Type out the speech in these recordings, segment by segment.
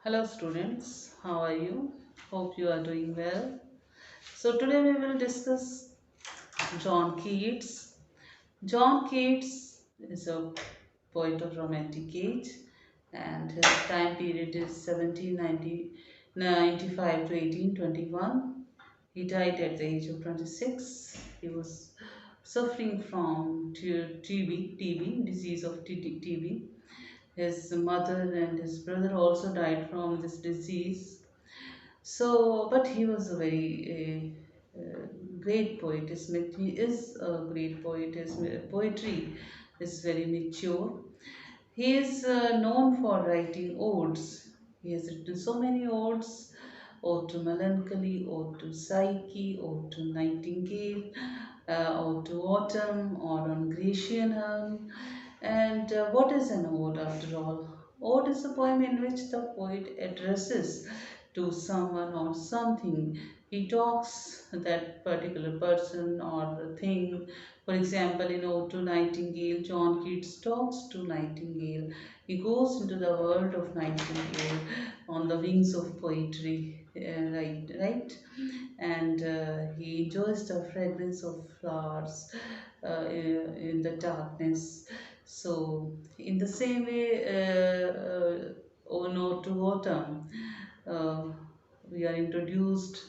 Hello students, how are you? Hope you are doing well. So today we will discuss John Keats. John Keats is a poet of romantic age and his time period is 1795 to 1821. He died at the age of 26. He was suffering from TB, disease of TB. His mother and his brother also died from this disease. So, but he was a very great poet. He is a great poet. His poetry is very mature. He is known for writing odes. He has written so many odes: Ode to Melancholy, Ode to Psyche, Ode to Nightingale, Ode to Autumn, Ode on Grecian Urn. And what is an ode after all? Ode is a poem in which the poet addresses to someone or something. He talks that particular person or thing. For example, in Ode to Nightingale, John Keats talks to Nightingale. He goes into the world of Nightingale on the wings of poetry, right? And he enjoys the fragrance of flowers in the darkness. So, in the same way, oh no, to autumn, uh, we are introduced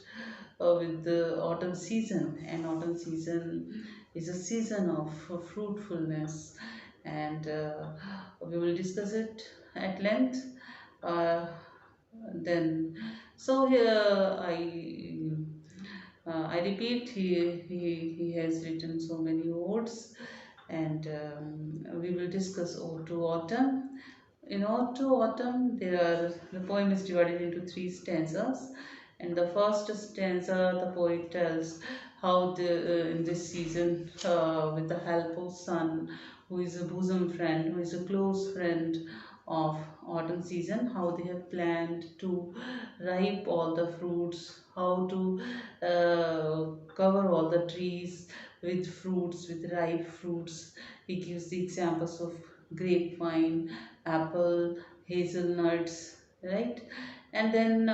with the autumn season, and autumn season is a season of fruitfulness, and we will discuss it at length. Uh, then, so here I repeat, he has written so many odes, and we will discuss Ode to Autumn. In Ode to Autumn, the poem is divided into three stanzas. And the first stanza, the poet tells how in this season, with the help of sun, who is a bosom friend, who is a close friend of autumn season, how they have planned to ripe all the fruits, how to cover all the trees with fruits, with ripe fruits. He gives the examples of grapevine, apple, hazelnuts, right? And then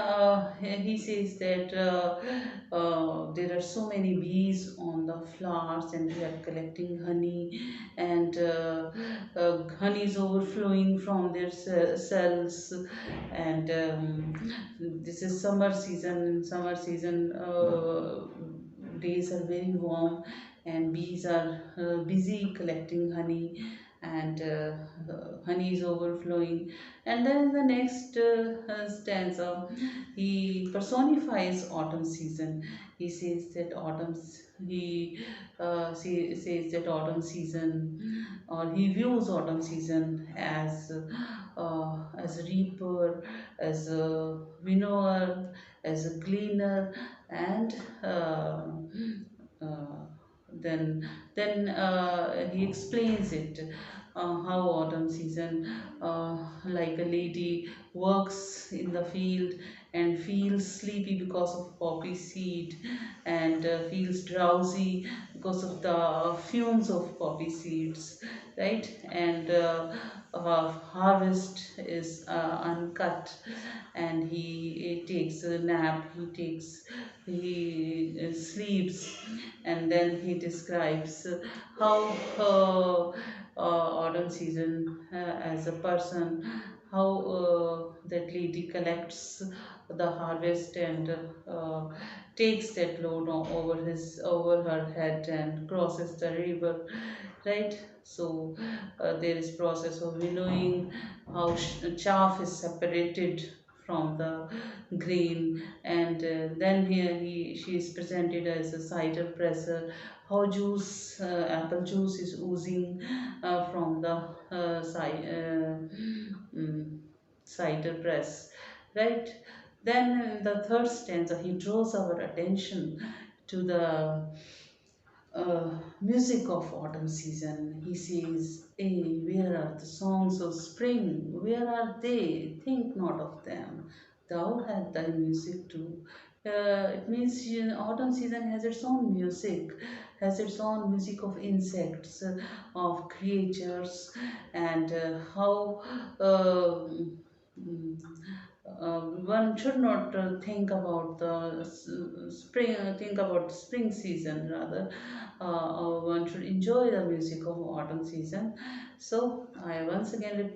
he says that there are so many bees on the flowers and they are collecting honey, and honey is overflowing from their cells. And this is summer season. In summer season, days are very warm and bees are busy collecting honey, and honey is overflowing. And then in the next stanza, he personifies autumn season. He says that says that autumn season, or he views autumn season as a reaper, as a winnower, as a cleaner, and uh, then he explains it, how autumn season, like a lady works in the field and feels sleepy because of poppy seed, and feels drowsy because of the fumes of poppy seeds, right? And harvest is uncut, and he takes a nap, he sleeps, and then he describes how autumn season, as a person, how that lady collects the harvest and takes that load over her head and crosses the river, right? So there is process of winnowing, how chaff is separated from the grain, and then here she is presented as a cider presser, how apple juice is oozing from the mm, cider press, right? Then in the third stanza, he draws our attention to the music of autumn season. He says, "Hey, where are the songs of spring? Where are they? Think not of them. Thou hast thy music too." It means, autumn season has its own music, has its own music of insects, of creatures, and how uh, mm, one should not think about the spring, think about spring season rather. One should enjoy the music of autumn season. So I once again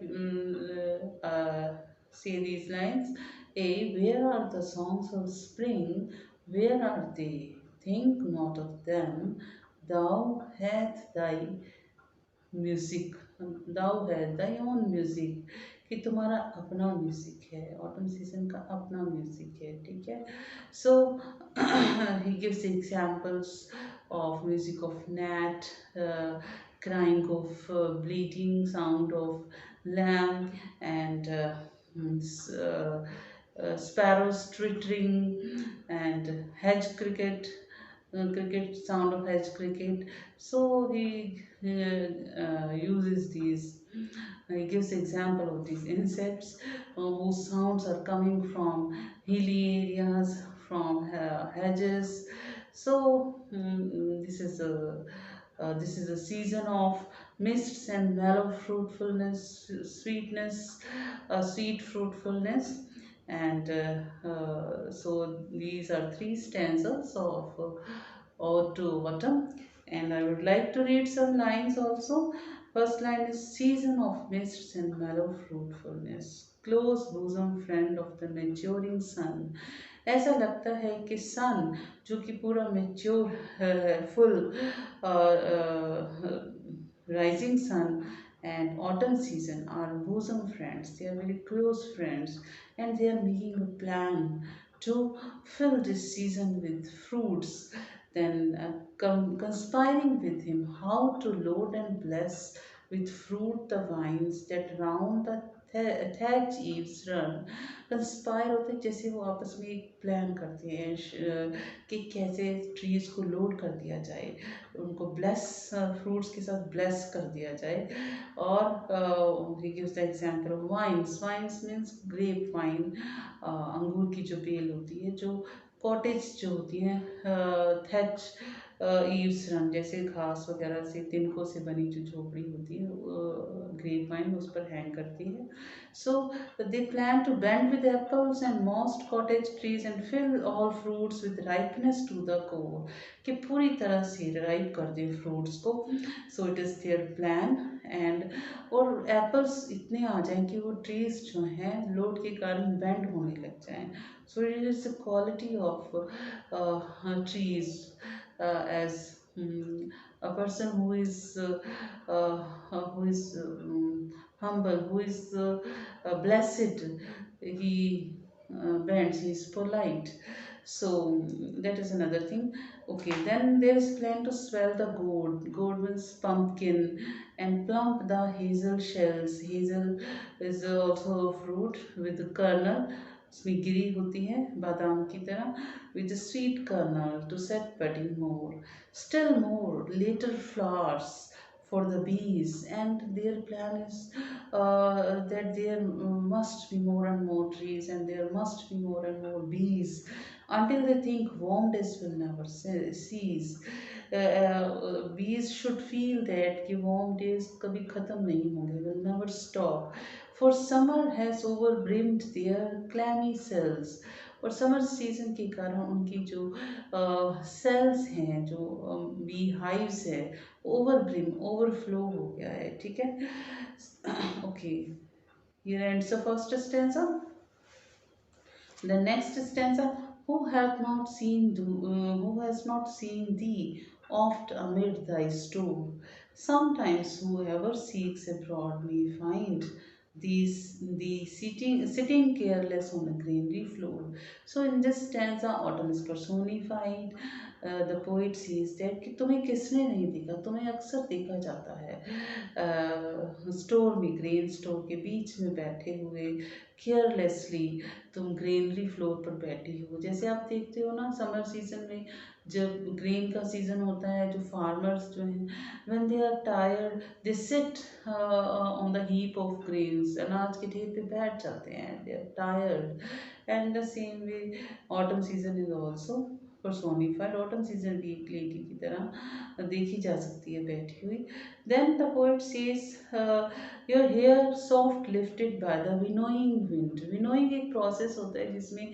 say these lines. A, where are the songs of spring? Where are they? Think not of them. Thou hath thy music दाव है दाई own music कि तुम्हारा अपना music है autumn season का अपना music है ठीक है so he gives examples of music of gnat crying of bleating sound of lamb and sparrows twittering and hedge cricket cricket sound of hedge cricket so he uses these he gives example of these insects whose sounds are coming from hilly areas from hedges so this is a season of mists and mellow fruitfulness sweetness sweet fruitfulness and so these are three stanzas of Ode to Autumn, and I would like to read some lines also. First line is Season of mists and mellow fruitfulness, close bosom friend of the maturing sun. ऐसा लगता है कि सन जो कि पूरा mature full rising sun and autumn season are bosom friends. They are very close friends and they are making a plan to fill this season with fruits, then conspiring with him how to load and bless with fruit the vines that round the thatch eaves run. Conspire होते हैं जैसे वो आपस में एक plan करते हैं कि कैसे ट्रीज को लोड कर दिया जाए उनको ब्लेस फ्रूट्स के साथ ब्लेस कर दिया जाए और he gives the example of vines vines means grape vine अंगूर की जो बेल होती है जो कॉटेज जो होती हैं थैच ईव्स रन जैसे घास वगैरह से तिनकों से बनी जो झोपड़ी होती है ग्रेप वाइन उस पर हैंग करती है so they plan to bend with apples and most cottage trees and fill all fruits with ripeness to the core कि पूरी तरह से राइप कर दें फ्रूट्स को so it is their plan and और एप्पल्स इतने आ जाएं कि वो ट्रीज जो हैं लोड के कारण बेंड होने लग जाएं सो it is the quality of trees as a person who is humble, who is blessed. He bends. He is polite. So that is another thing. Okay, then there is plan to swell the gourd. Gourd means pumpkin, and plump the hazel shells. Hazel is also a fruit with a kernel. उसमें गिरी होती है बादाम की तरह with a sweet kernel to set budding more. Still more, later flowers for the bees, and their plan is that there must be more and more trees, and there must be more and more bees until they think warm days will never cease. Bees should feel that कि warm days कभी खत्म नहीं होंगे, will never stop. For summer has overbrimmed their clammy cells. और summer season के कारण उनकी जो सेल्स हैं जो बी हाइव्स है ओवरब्रिम ओवरफ्लो हो गया है ठीक है okay here ends the first stanza. The next stanza, who has not seen thee oft amid thy store? Sometimes whoever seeks abroad may find thee sitting careless on a greenery floor. So in this stanza, autumn is personified. The poet says that कि तुम्हें किसने नहीं देखा तुम्हें अक्सर देखा जाता है स्टोर में ग्रेन स्टोर के बीच में बैठे हुए केयरलेसली तुम ग्रेनरी फ्लोर पर बैठी हो जैसे आप देखते हो ना समर सीजन में जब ग्रेन का सीजन होता है जो फार्मर्स जो हैं when they are tired they sit on the heap of grains अनाज के ढेर पे बैठ जाते हैं they are tired and the same way autumn season is also personified. Autumn season भी एक लेडी की तरह देखी जा सकती है बैठी हुई. Then the poet says your hair soft lifted by the winnowing wind. Winnowing एक प्रोसेस होता है जिसमें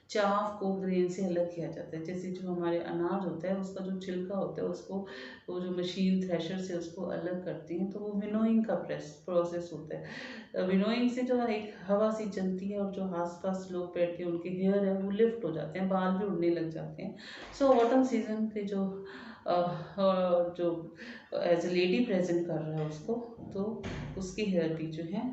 चाफ को ग्रेन से अलग किया जाता है. जैसे जो हमारे अनाज होता है उसका जो छिलका होता है उसको वो जो मशीन थ्रेशर से उसको अलग करती हैं तो वो विनोइंग का प्रोसेस होता है. विनोइंग से जो एक हवा सी चलती है और जो आसपास लोग बैठते हैं उनके हेयर है वो लिफ्ट हो जाते हैं, बाल भी उड़ने लग जाते हैं. सो ऑटम सीजन पे जो एज ए लेडी प्रेजेंट कर रहा है उसको, तो उसके हेयर भी जो है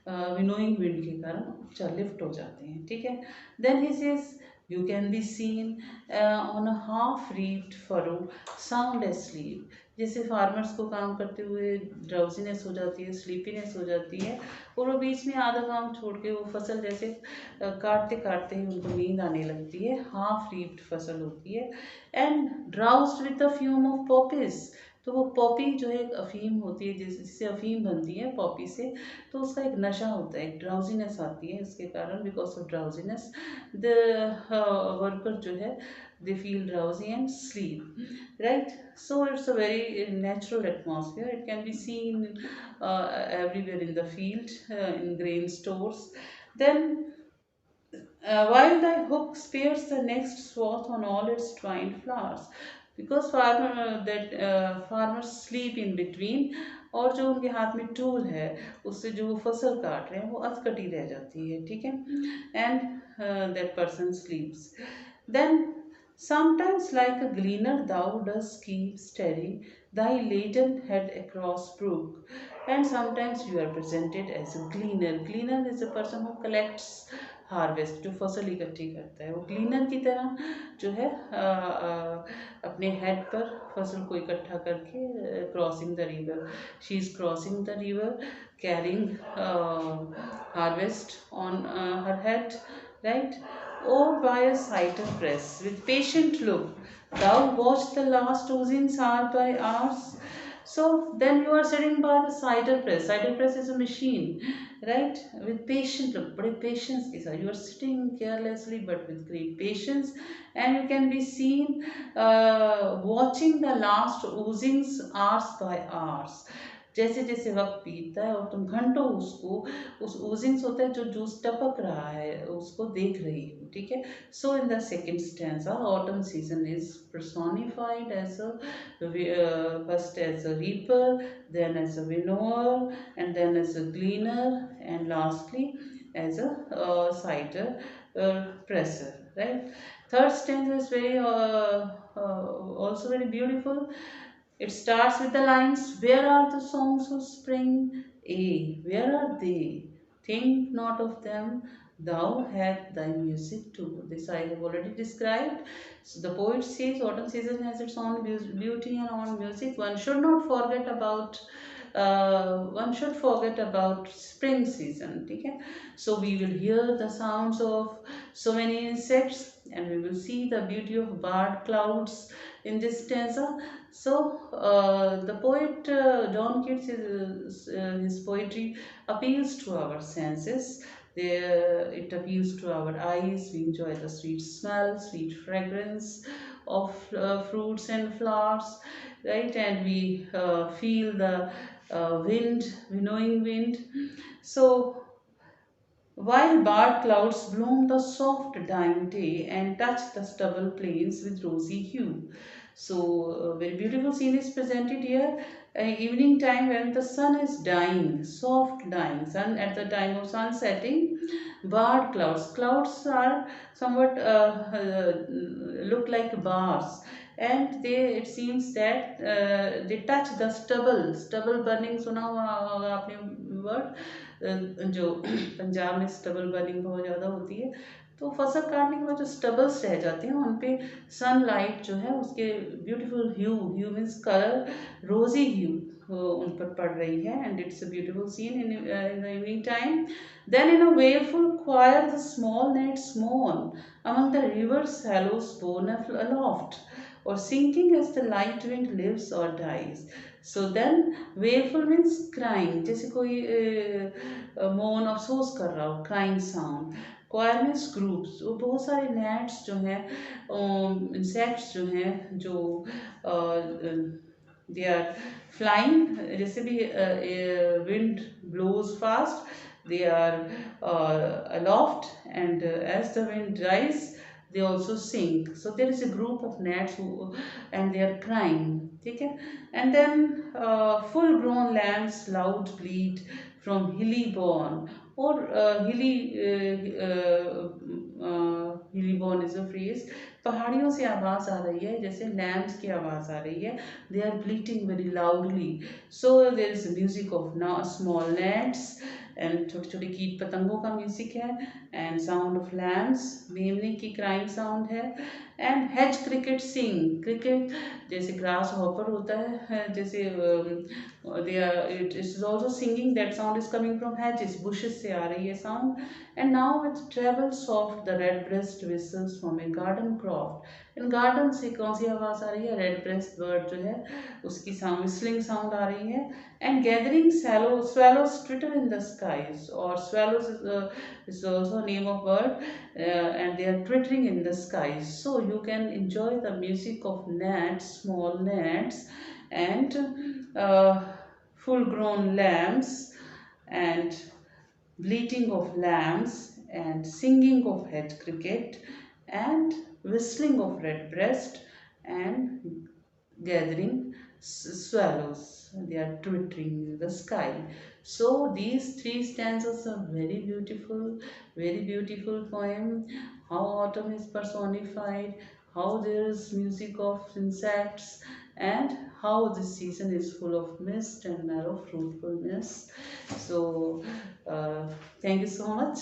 विनोइंग विंड के कारण अच्छा लिफ्ट हो जाते हैं. ठीक है. Then he says you can be seen on a half reaped furrow sound asleep. जैसे फार्मर्स को काम करते हुए ड्राउजीनेस हो जाती है, स्लीपीनेस हो जाती है और वो बीच में आधा काम छोड़ के वो फसल जैसे काटते काटते ही उनको नींद आने लगती है. हाफ रीप्ड फसल होती है. And drowsed with the fume of poppies. तो वो पॉपी जो है एक अफीम होती है जिससे अफीम बनती है पॉपी से, तो उसका एक नशा होता है, एक ड्राउजीनेस आती है इसके कारण. Because of drowsiness the worker जो है they feel drowsy and sleep, right? So it's a very natural atmosphere. It can be seen everywhere in the field, in grain stores. Then while thy hook spares the next swath on all its twined flowers. Because farmers sleep in between, और जो उनके हाथ में tool है उससे जो वो फसल काट रहे हैं वो अधकटी रह जाती है. ठीक है. And that person sleeps. Then sometimes like a gleaner thou dost keep steady thy laden head across brook. And sometimes you are presented as a gleaner. Gleaner is a person who collects harvest, जो फसल इकट्ठी करता है, वो cleaner की तरह जो है अपने हेड पर फसल को इकट्ठा करके crossing the river. She is crossing the river carrying harvest on her head, right? Or by a cider press with patient look thou watch the last oozings hour by hours. So then you are sitting by the cider press. Cider press is a machine, right? With patient look, बड़े patience के साथ you are sitting carelessly but with great patience, and you can be seen watching the last oozings hours by hours. जैसे जैसे वक्त बीतता है और तुम घंटों उसको उस ओजिंग्स होता है जो जूस टपक रहा है उसको देख रही हो. ठीक है. So in the second stanza autumn season is personified as a first as a reaper, then as a winnower, and then as a gleaner, and lastly as a cider presser, right? Third stanza is very also very beautiful. It starts with the lines, where are the songs of spring? Where are they? Think not of them, thou hast thy music too. This I have already described. So the poet says autumn season has its own beauty and own music. One should forget about spring season. Okay? So we will hear the sounds of so many insects and we will see the beauty of barred clouds in this stanza. So the poet John Keats, his poetry appeals to our senses. It appeals to our eyes. We enjoy the sweet smell, sweet fragrance of fruits and flowers, right? And we feel the wind, winnowing wind. So while barred clouds bloom the soft dying day and touch the stubble plains with rosy hue. So, a very beautiful scene is presented here. Evening time when the sun is dying, soft dying, sun at the time of sun setting, barred clouds. Clouds are somewhat look like bars, and it seems that they touch the stubble. Stubble burning सुना हुआ होगा आपने word. जो पंजाब में stubble burning बहुत ज़्यादा होती है, तो फसल काटने के बाद जो स्टबल्स रह जाते हैं उन पे सनलाइट जो है उसके beautiful hue, hue means colour, rosy hue उन पर पड़ रही है. And it's a beautiful scene in the evening time. Then in a wailful choir the small nets moan among the river's shallows borne aloft, or sinking as the light wind lives or dies. So then wailful means crying, जैसे कोई मौन अफसोस कर रहा हो, crying sound. क्वायरनेस groups, वो बहुत सारे नेट्स जो हैं, इंसेक्ट्स जो हैं, जो दे आर फ्लाइंग, जैसे भी wind blows fast, they are aloft, and as the wind dies they also sink. So there is a group of gnats who, and they are crying, ठीक है. And then full grown lambs loud bleat from hilly born, or hilly born is a phrase, पहाड़ियों से आवाज़ आ रही है, जैसे lamps की आवाज़ आ रही है. They are bleating very loudly. So there is music of small gnats, and छोटे छोटे कीट पतंगों का म्यूजिक है, एंड साउंड ऑफ लैम्स, मेमने की क्राइंग साउंड है, and hedge cricket sing, cricket जैसे ग्रास हॉपर होता है, जैसे they are it is also singing, that sound is coming from hedges, bushes से आ रही है sound. And now it travel soft the red breast whistles from a garden croft. इन garden से कौन सी आवाज़ आ रही है, रेड ब्रेस्ट बर्ड जो है उसकी साउंड, विस्लिंग साउंड आ रही है. And gathering swallows twitter in the skies, or swallows is also a name of bird, and they are twittering in the skies. So you can enjoy the music of gnats, small gnats, and uh, full grown lambs, and bleating of lambs, and singing of hedge cricket, and whistling of redbreast, and gathering swallows. They are twittering in the sky. So these three stanzas are very beautiful poem. How autumn is personified, how there is music of insects, and how this season is full of mist and narrow fruitfulness. So, thank you so much.